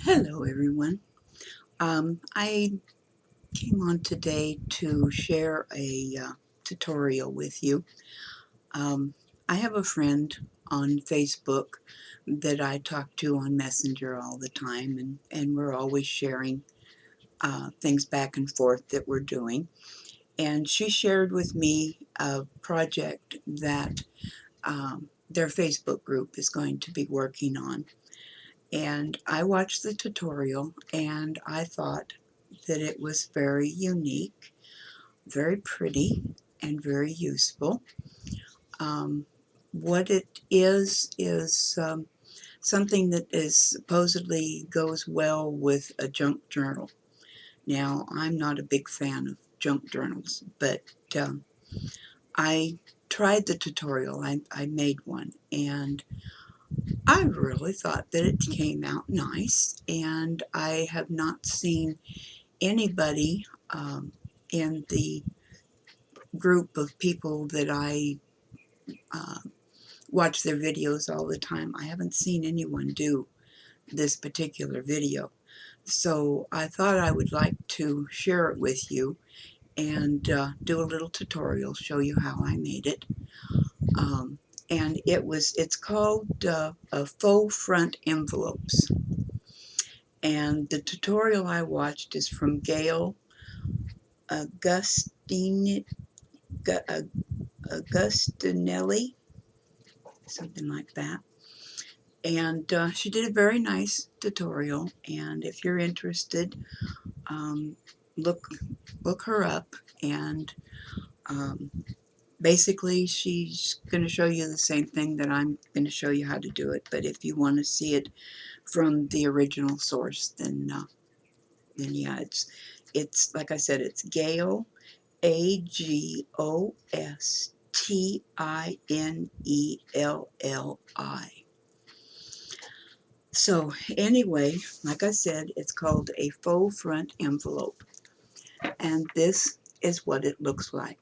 Hello everyone. I came on today to share a tutorial with you. Um, I have a friend on Facebook that I talk to on Messenger all the time, and we're always sharing things back and forth that we're doing. And she shared with me a project that their Facebook group is going to be working on. And I watched the tutorial and I thought that it was very unique, very pretty, and very useful. What it is something that is supposedly goes well with a junk journal. Now, I'm not a big fan of junk journals, but I tried the tutorial. I made one, and I really thought that it came out nice, and I have not seen anybody in the group of people that I uh, watch their videos all the time. I haven't seen anyone do this particular video. So I thought I would like to share it with you and do a little tutorial, show you how I made it. Um, and it's called Faux front envelopes. And the tutorial I watched is from Gail Augustine, Augustinelli, something like that. And she did a very nice tutorial. And if you're interested, um, look her up. And um, basically, she's going to show you the same thing that I'm going to show you how to do it. But if you want to see it from the original source, then yeah, it's like I said, it's Gail, Agostinelli. So anyway, like I said, it's called a faux front envelope, and this is what it looks like.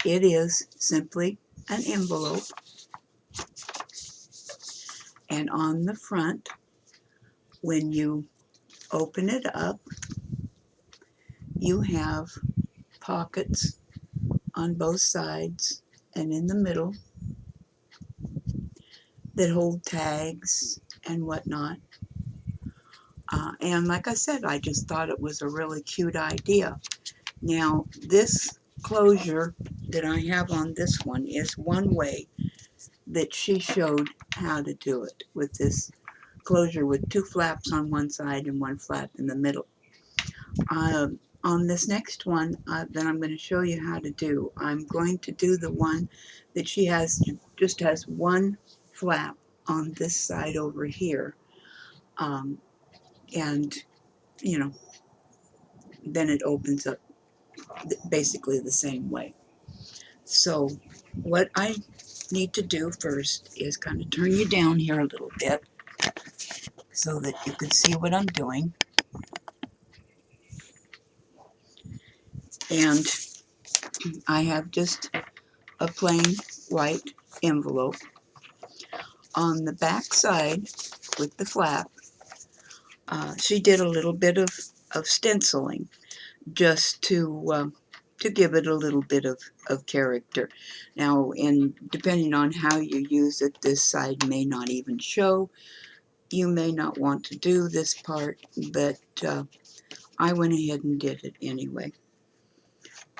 It is simply an envelope, and on the front, when you open it up, you have pockets on both sides and in the middle that hold tags and whatnot. And like I said, I just thought it was a really cute idea. Now, this closure that I have on this one is one way that she showed how to do it, with this closure with two flaps on one side and one flap in the middle. On this next one that I'm going to show you how to do, I'm going to do the one that she just has one flap on this side over here. And, you know, then it opens up basically the same way. So what I need to do first is kind of turn you down here a little bit so that you can see what I'm doing. And I have just a plain white envelope. On the back side with the flap, she did a little bit of stenciling just to give it a little bit of character. Now, depending on how you use it, this side may not even show. You may not want to do this part, but I went ahead and did it anyway.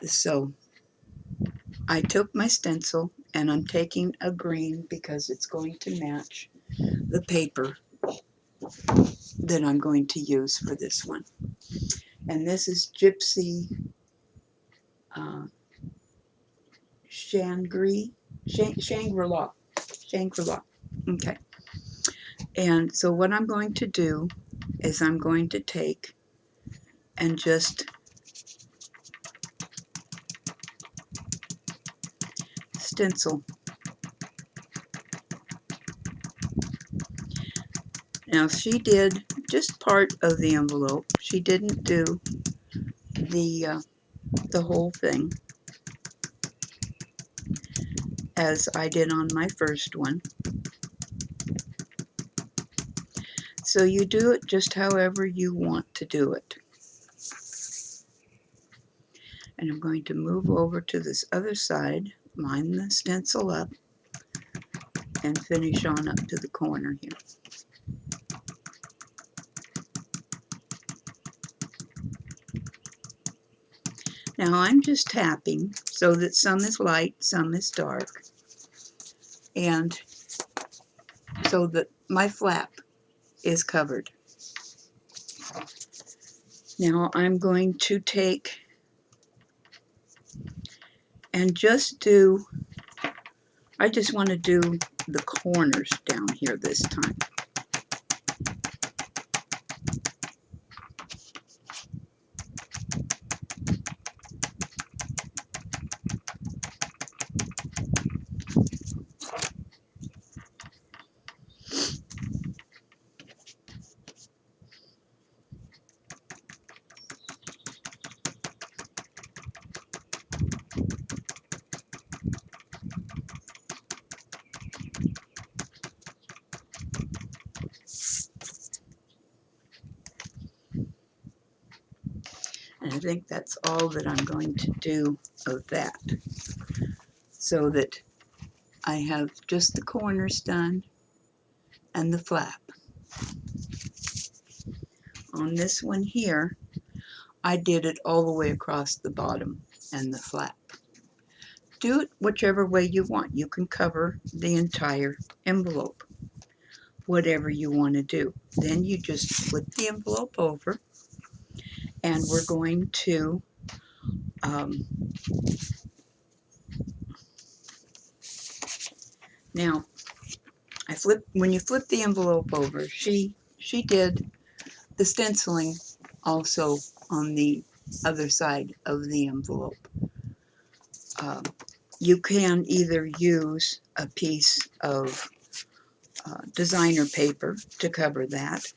So I took my stencil, and I'm taking a green because it's going to match the paper that I'm going to use for this one. And this is Gypsy Shangri-La. Shangri-La. Okay. And so what I'm going to do is I'm going to take and just stencil. Now she did just part of the envelope. She didn't do the whole thing as I did on my first one. So you do it just however you want to do it. And I'm going to move over to this other side, line the stencil up, and finish on up to the corner here. Now I'm just tapping so that some is light, some is dark, and so that my flap is covered. Now I'm going to take and just do, I just want to do the corners down here this time. And I think that's all that I'm going to do of that, so that I have just the corners done and the flap. On this one here, I did it all the way across the bottom and the flap. Do it whichever way you want. You can cover the entire envelope, whatever you want to do. Then you just flip the envelope over, and we're going to now when you flip the envelope over, she did the stenciling also on the other side of the envelope. You can either use a piece of designer paper to cover that,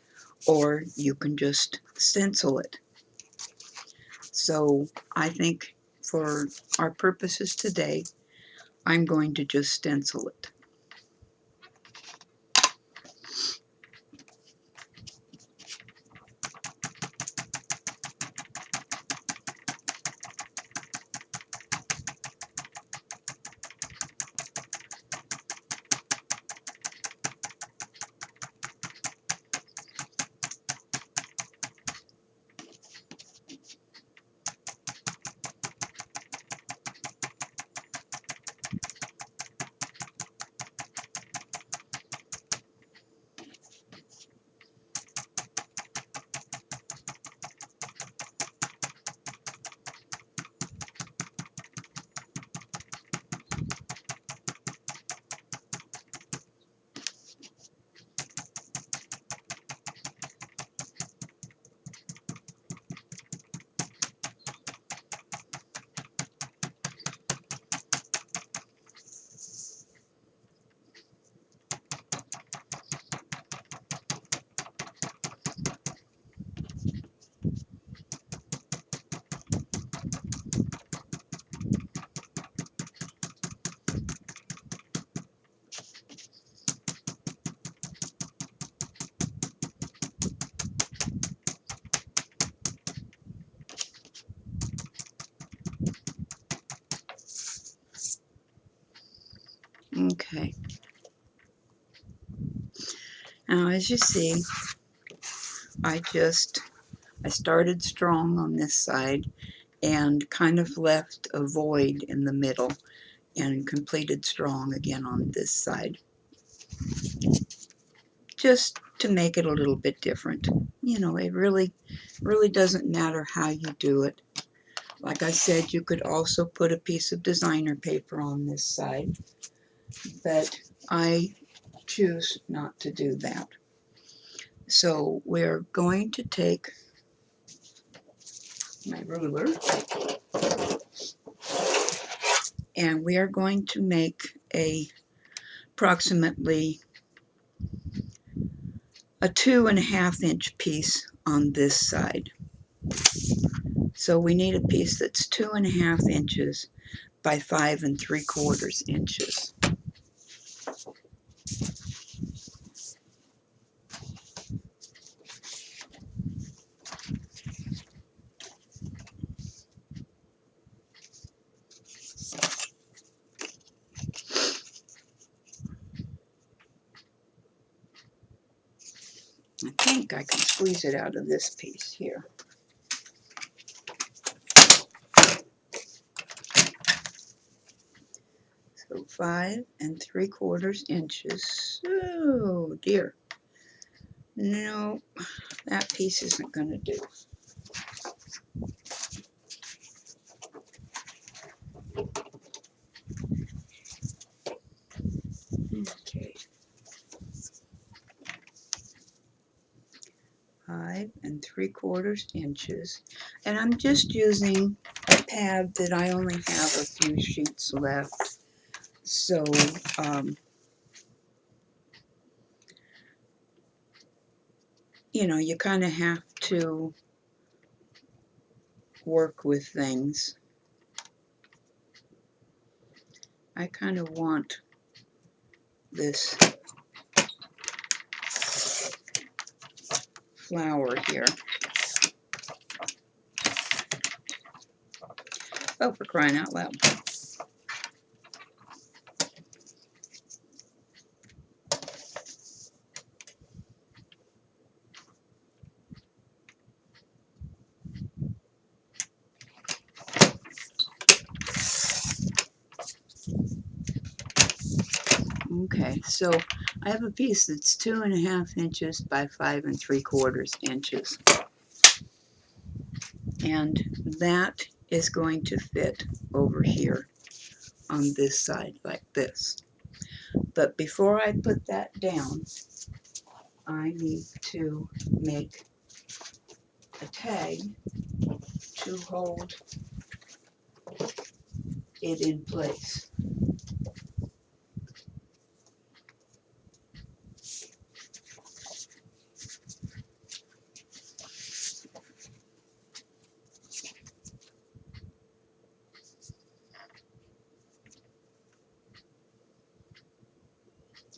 or you can just stencil it. So I think for our purposes today, I'm going to just stencil it. Okay. Now, as you see, I started strong on this side and kind of left a void in the middle and completed strong again on this side, just to make it a little bit different. You know, it really doesn't matter how you do it. Like I said, you could also put a piece of designer paper on this side, but I choose not to do that. So we're going to take my ruler, and we are going to make approximately a 2.5 inch piece on this side. So we need a piece that's 2.5 inches by 5 3/4 inches. I think I can squeeze it out of this piece here. So 5 3/4 inches. Oh dear. No, that piece isn't going to do. Okay. 5 3/4 inches. And I'm just using a pad that I only have a few sheets left. So, you know, you kind of have to work with things. I kind of want this flower here. Oh, for crying out loud. Okay, so I have a piece that's 2.5 inches by 5 3/4 inches. And that is going to fit over here on this side like this. But before I put that down, I need to make a tag to hold it in place.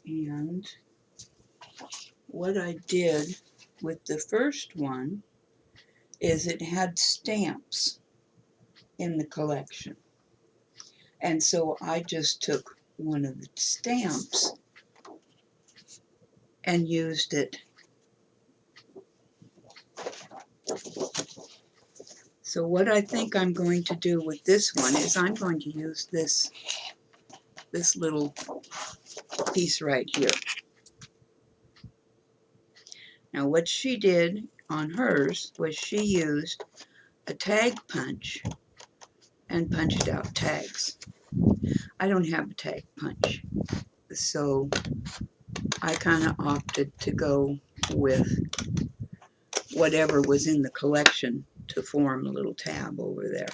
And what I did with the first one is it had stamps in the collection. And so I just took one of the stamps and used it. So what I think I'm going to do with this one is I'm going to use this little piece right here. Now what she did on hers was she used a tag punch and punched out tags. I don't have a tag punch, so I kind of opted to go with whatever was in the collection to form a little tab over there.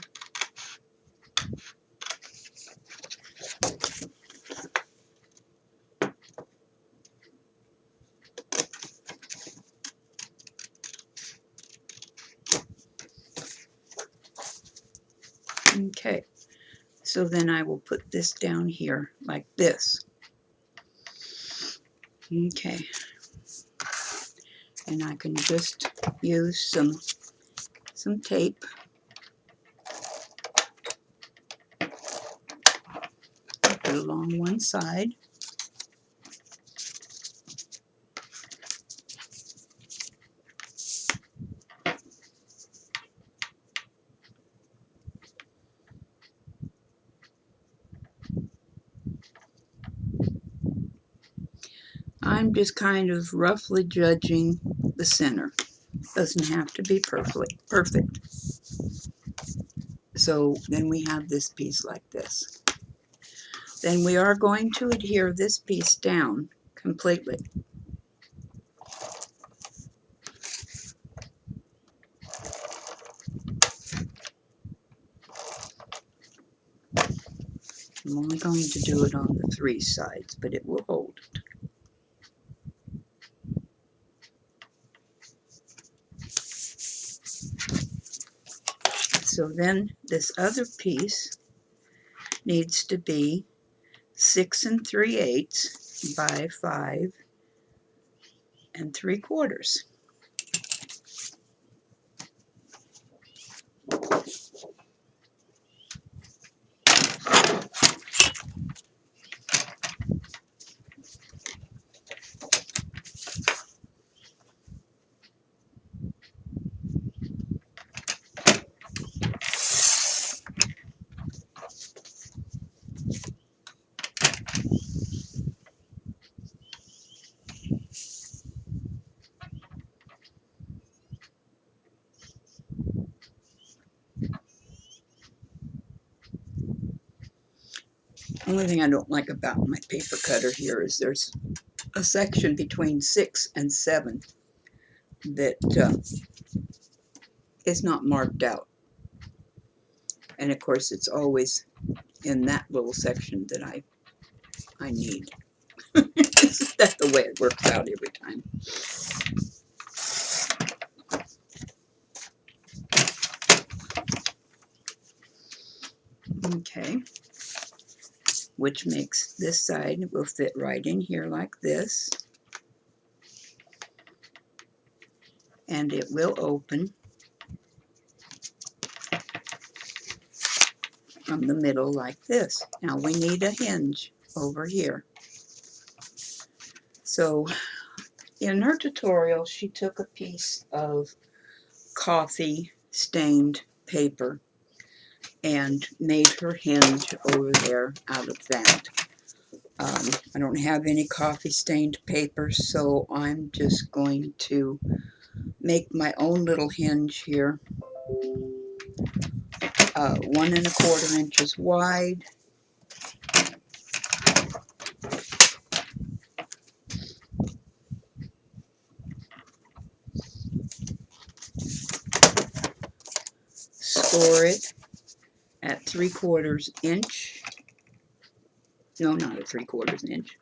Okay, so then I will put this down here like this. Okay, and I can just use some tape. Put it along one side. I'm just kind of roughly judging the center. Doesn't have to be perfect. So then we have this piece like this. Then we are going to adhere this piece down completely. I'm only going to do it on the 3 sides, but it will hold it. So then this other piece needs to be 6 3/8 by 5 3/4. Only thing I don't like about my paper cutter here is there's a section between 6 and 7 that is not marked out. And of course it's always in that little section that I need. Isn't that the way it works out every time? Okay, which makes this side will fit right in here like this. And it will open from the middle like this. Now we need a hinge over here. So in her tutorial, she took a piece of coffee stained paper and made her hinge over there out of that. I don't have any coffee stained paper, so I'm just going to make my own little hinge here. 1 1/4 inches wide. Score it at 3/4 inch. No, not a 3/4 inch.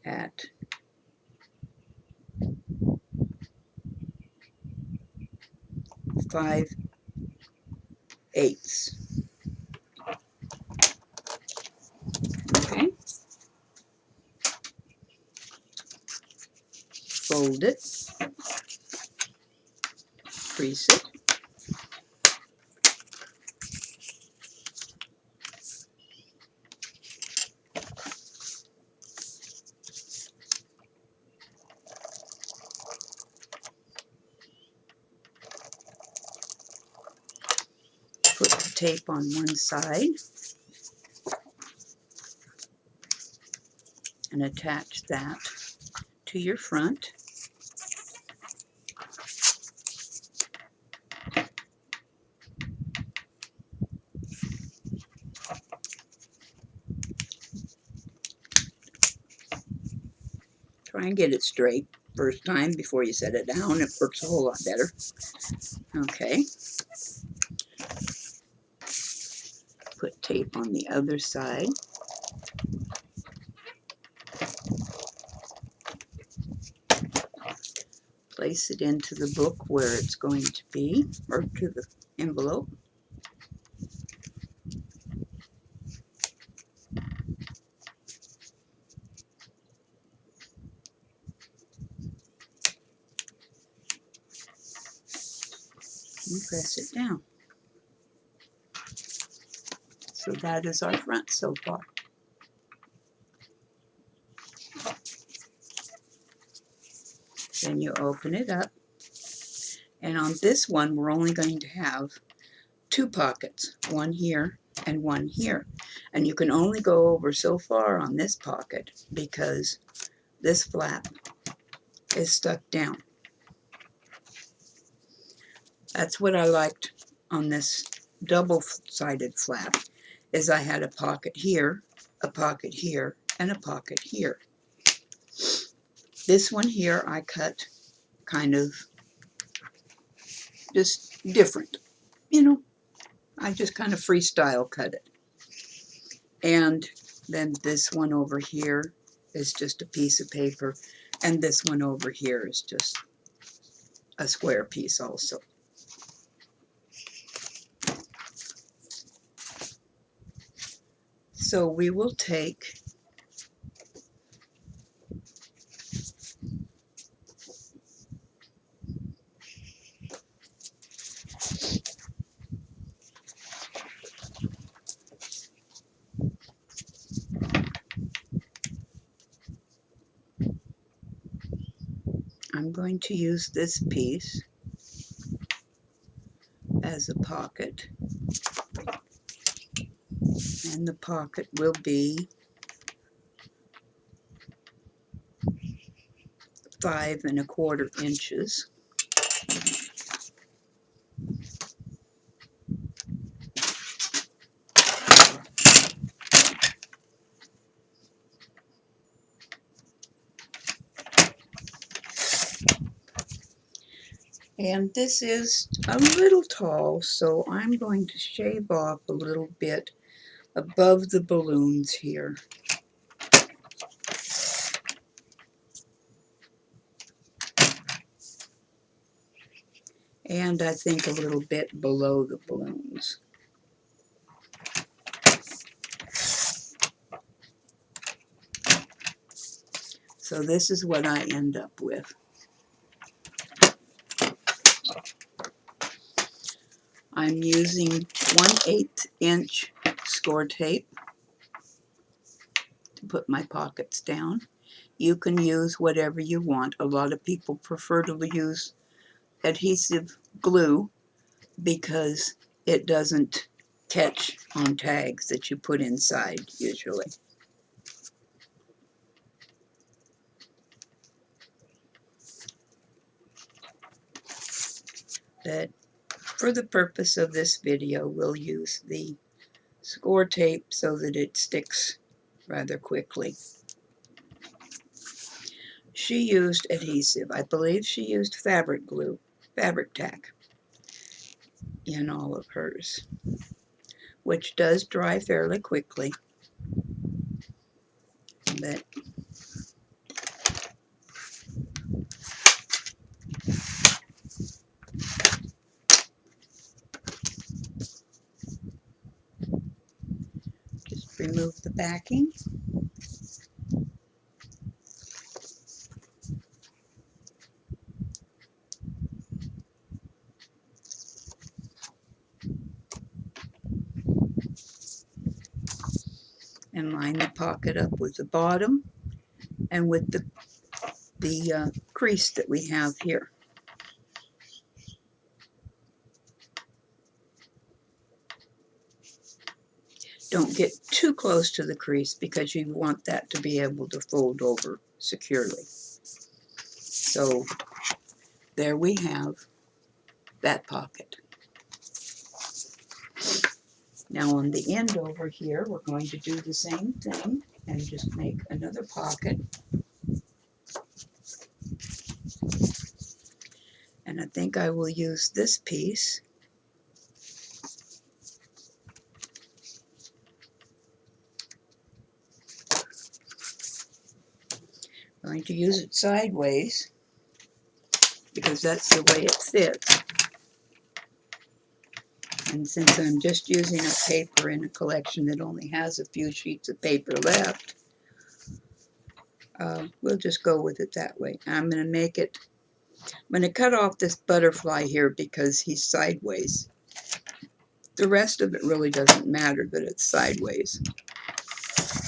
At 5/8. Okay. Fold it. Crease it. Put the tape on one side and attach that to your front. Try and get it straight first time before you set it down. It works a whole lot better. Okay. Put tape on the other side. Place it into the book where it's going to be, or to the envelope. And press it down. So that is our front so far. Then you open it up, and on this one we're only going to have 2 pockets, one here and one here. And you can only go over so far on this pocket because this flap is stuck down. That's what I liked on this double-sided flap, is I had a pocket here, a pocket here, and a pocket here. This one here I cut kind of just different, you know. I just kind of freestyle cut it. And then this one over here is just a piece of paper, and this one over here is just a square piece also. So we will take I'm going to use this piece as a pocket, and the pocket will be 5 1/4 inches. And this is a little tall, so I'm going to shave off a little bit above the balloons here. And I think a little bit below the balloons. So this is what I end up with. I'm using 1/8 inch score tape to put my pockets down. You can use whatever you want. A lot of people prefer to use adhesive glue because it doesn't catch on tags that you put inside usually. But for the purpose of this video, we'll use the score tape so that it sticks rather quickly. She used adhesive. I believe she used fabric glue, fabric tack in all of hers, which does dry fairly quickly. But just remove the backing. And line the pocket up with the bottom and with the crease that we have here. Don't get too close to the crease because you want that to be able to fold over securely. So there we have that pocket. Now on the end over here, we're going to do the same thing and just make another pocket. And I think I will use this piece. I'm going to use it sideways because that's the way it fits. And since I'm just using a paper in a collection that only has a few sheets of paper left, we'll just go with it that way. I'm going to cut off this butterfly here because he's sideways. The rest of it really doesn't matter that it's sideways.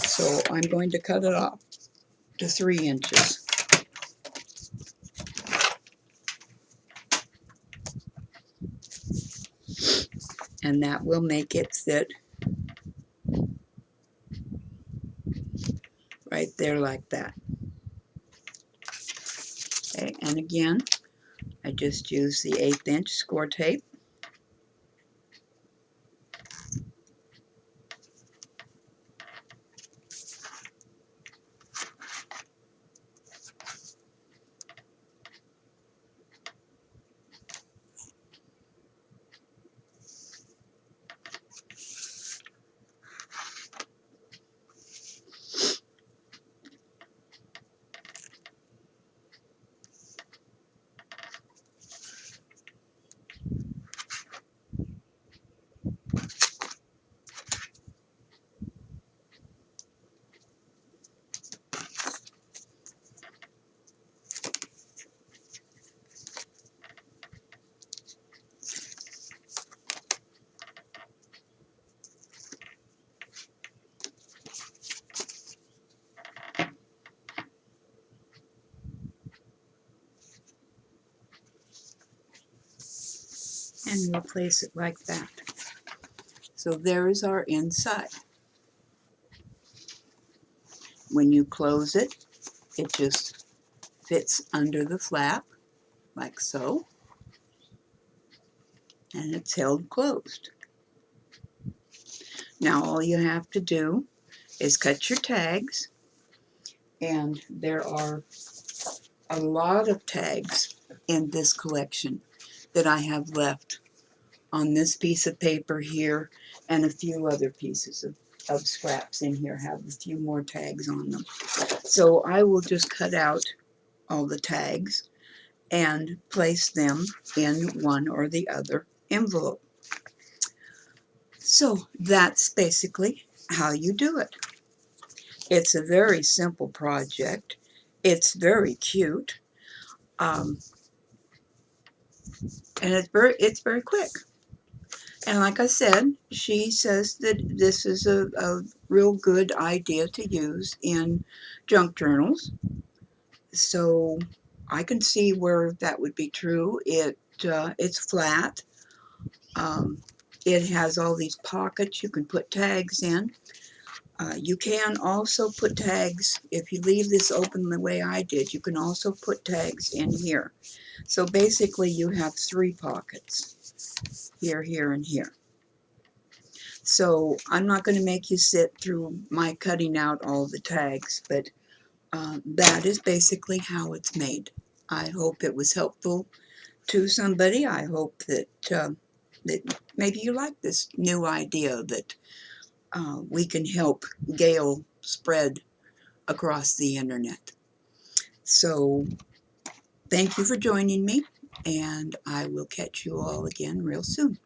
So I'm going to cut it off to 3 inches. And that will make it fit right there like that. Okay, and again, I just use the 1/8 inch score tape. And we'll place it like that. So there is our inside. When you close it, it just fits under the flap, like so, and it's held closed. Now all you have to do is cut your tags, and there are a lot of tags in this collection. that I have left on this piece of paper here, and a few other pieces of scraps in here have a few more tags on them. So I will just cut out all the tags and place them in one or the other envelope. So that's basically how you do it. It's a very simple project. It's very cute. Um, and it's very quick. And like I said, she says that this is a real good idea to use in junk journals. So I can see where that would be true. It's flat. Um, it has all these pockets you can put tags in. You can also put tags, if you leave this open the way I did, you can also put tags in here. So basically you have 3 pockets, here, here, and here. So I'm not going to make you sit through my cutting out all the tags, but that is basically how it's made. I hope it was helpful to somebody. I hope that, that maybe you like this new idea that we can help Gale spread across the internet. So thank you for joining me, and I will catch you all again real soon.